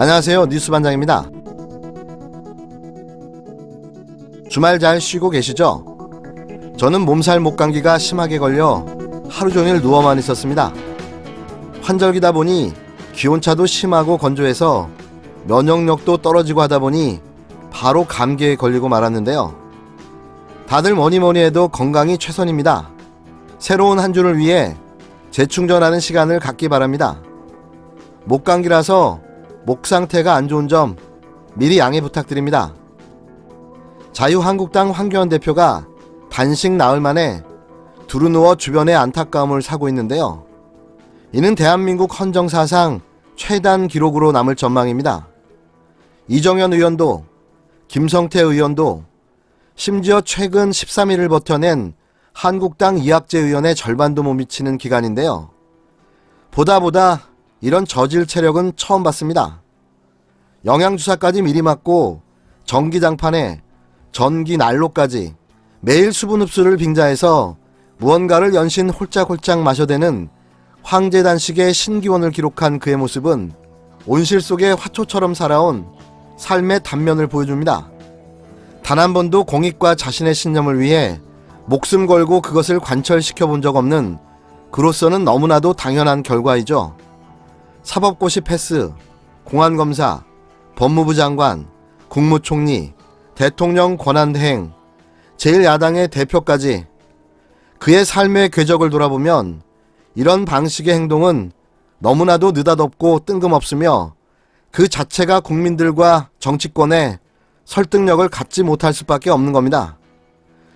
안녕하세요. 뉴스반장입니다. 주말 잘 쉬고 계시죠? 저는 몸살 목감기가 심하게 걸려 하루 종일 누워만 있었습니다. 환절기다 보니 기온차도 심하고 건조해서 면역력도 떨어지고 하다 보니 바로 감기에 걸리고 말았는데요. 다들 뭐니뭐니 해도 건강이 최선입니다. 새로운 한 주를 위해 재충전하는 시간을 갖기 바랍니다. 목감기라서 목 상태가 안 좋은 점 미리 양해 부탁드립니다. 자유한국당 황교안 대표가 단식 나흘 만에 두루누워 주변의 안타까움을 사고 있는데요. 이는 대한민국 헌정사상 최단 기록으로 남을 전망입니다. 이정현 의원도 김성태 의원도 심지어 최근 13일을 버텨낸 한국당 이학재 의원의 절반도 못 미치는 기간인데요. 보다 이런 저질 체력은 처음 봤습니다. 영양주사까지 미리 맞고 전기장판에 전기 난로까지 매일 수분 흡수를 빙자해서 무언가를 연신 홀짝홀짝 마셔대는 황제단식의 신기원을 기록한 그의 모습은 온실 속의 화초처럼 살아온 삶의 단면을 보여줍니다. 단 한 번도 공익과 자신의 신념을 위해 목숨 걸고 그것을 관철시켜 본 적 없는 그로서는 너무나도 당연한 결과이죠. 사법고시 패스, 공안검사, 법무부 장관, 국무총리, 대통령 권한대행, 제1야당의 대표까지 그의 삶의 궤적을 돌아보면 이런 방식의 행동은 너무나도 느닷없고 뜬금없으며 그 자체가 국민들과 정치권에 설득력을 갖지 못할 수밖에 없는 겁니다.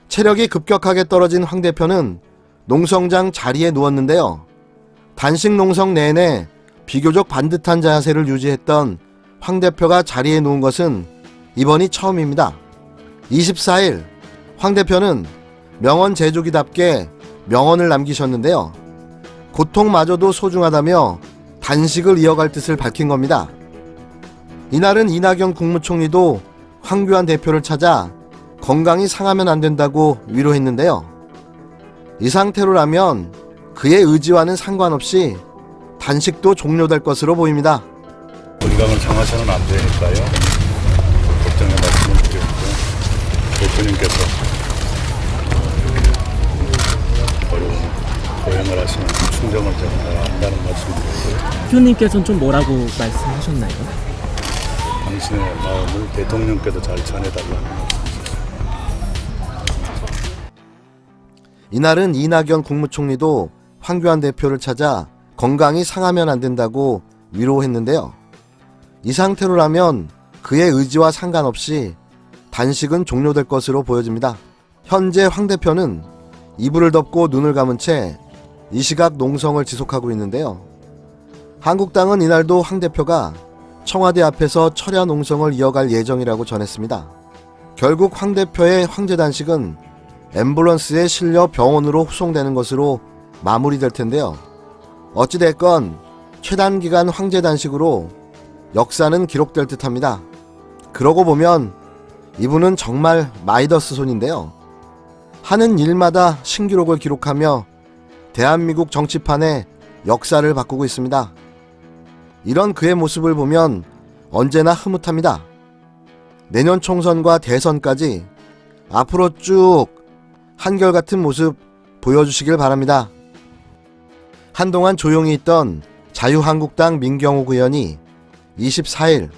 체력이 급격하게 떨어진 황 대표는 농성장 자리에 누웠는데요. 단식 농성 내내 비교적 반듯한 자세를 유지했던 황 대표가 자리에 누운 것은 이번이 처음입니다. 24일 황 대표는 명언 제조기답게 명언을 남기셨는데요. 고통마저도 소중하다며 단식을 이어갈 뜻을 밝힌 겁니다. 이날은 이낙연 국무총리도 황교안 대표를 찾아 건강이 상하면 안 된다고 위로했는데요. 이 상태로라면 그의 의지와는 상관없이 단식도 종료될 것으로 보입니다. 건강을 상하셔는 안 되니까요. 걱정의 말씀을 드렸고 대표님께서 어려운 고행을 하시면 충정을 제가 한다는 말씀을 드렸고요. 대표님께서는 좀 뭐라고 말씀하셨나요? 당신의 마음을 대통령께도 잘 전해달라는 말씀이셨습니다. 이날은 이낙연 국무총리도 황교안 대표를 찾아 건강이 상하면 안 된다고 위로했는데요. 이 상태로라면 그의 의지와 상관없이 단식은 종료될 것으로 보여집니다. 현재 황 대표는 이불을 덮고 눈을 감은 채 이 시각 농성을 지속하고 있는데요. 한국당은 이날도 황 대표가 청와대 앞에서 철야 농성을 이어갈 예정이라고 전했습니다. 결국 황 대표의 황제단식은 앰뷸런스에 실려 병원으로 후송되는 것으로 마무리될 텐데요. 어찌됐건 최단기간 황제단식으로 역사는 기록될 듯합니다. 그러고 보면 이분은 정말 마이더스 손인데요. 하는 일마다 신기록을 기록하며 대한민국 정치판의 역사를 바꾸고 있습니다. 이런 그의 모습을 보면 언제나 흐뭇합니다. 내년 총선과 대선까지 앞으로 쭉 한결같은 모습 보여주시길 바랍니다. 한동안 조용히 있던 자유한국당 민경욱 의원이 24일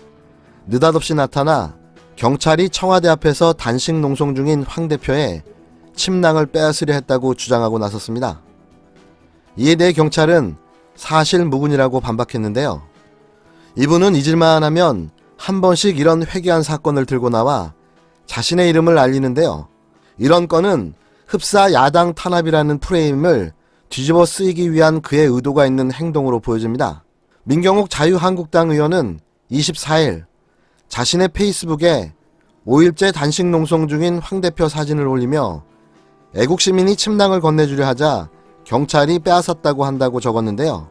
느닷없이 나타나 경찰이 청와대 앞에서 단식 농성 중인 황 대표의 침낭을 빼앗으려 했다고 주장하고 나섰습니다. 이에 대해 경찰은 사실 무근이라고 반박했는데요. 이분은 잊을만 하면 한 번씩 이런 회개한 사건을 들고 나와 자신의 이름을 알리는데요. 이런 건은 흡사 야당 탄압이라는 프레임을 뒤집어 쓰이기 위한 그의 의도가 있는 행동으로 보여집니다. 민경욱 자유한국당 의원은 24일 자신의 페이스북에 5일째 단식 농성 중인 황 대표 사진을 올리며 애국시민이 침낭을 건네주려 하자 경찰이 빼앗았다고 한다고 적었는데요.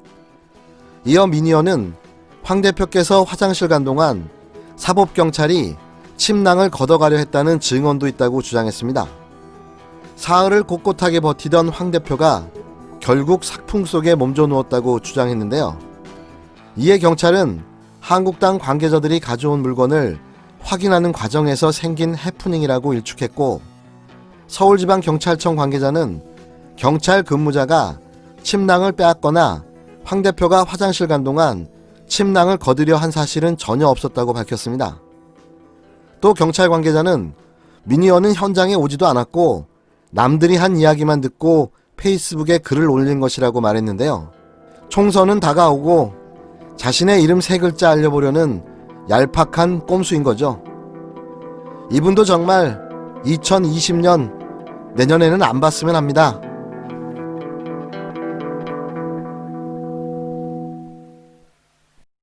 이어 민 의원은 황 대표께서 화장실 간 동안 사법경찰이 침낭을 걷어가려 했다는 증언도 있다고 주장했습니다. 사흘을 꼿꼿하게 버티던 황 대표가 결국 삭풍 속에 몸져 누웠다고 주장했는데요. 이에 경찰은 한국당 관계자들이 가져온 물건을 확인하는 과정에서 생긴 해프닝이라고 일축했고, 서울지방경찰청 관계자는 경찰 근무자가 침낭을 빼앗거나 황 대표가 화장실 간 동안 침낭을 거두려 한 사실은 전혀 없었다고 밝혔습니다. 또 경찰 관계자는 민 의원은 현장에 오지도 않았고 남들이 한 이야기만 듣고 페이스북에 글을 올린 것이라고 말했는데요. 총선은 다가오고 자신의 이름 세 글자 알려보려는 얄팍한 꼼수인 거죠. 이분도 정말 2020년 내년에는 안 봤으면 합니다.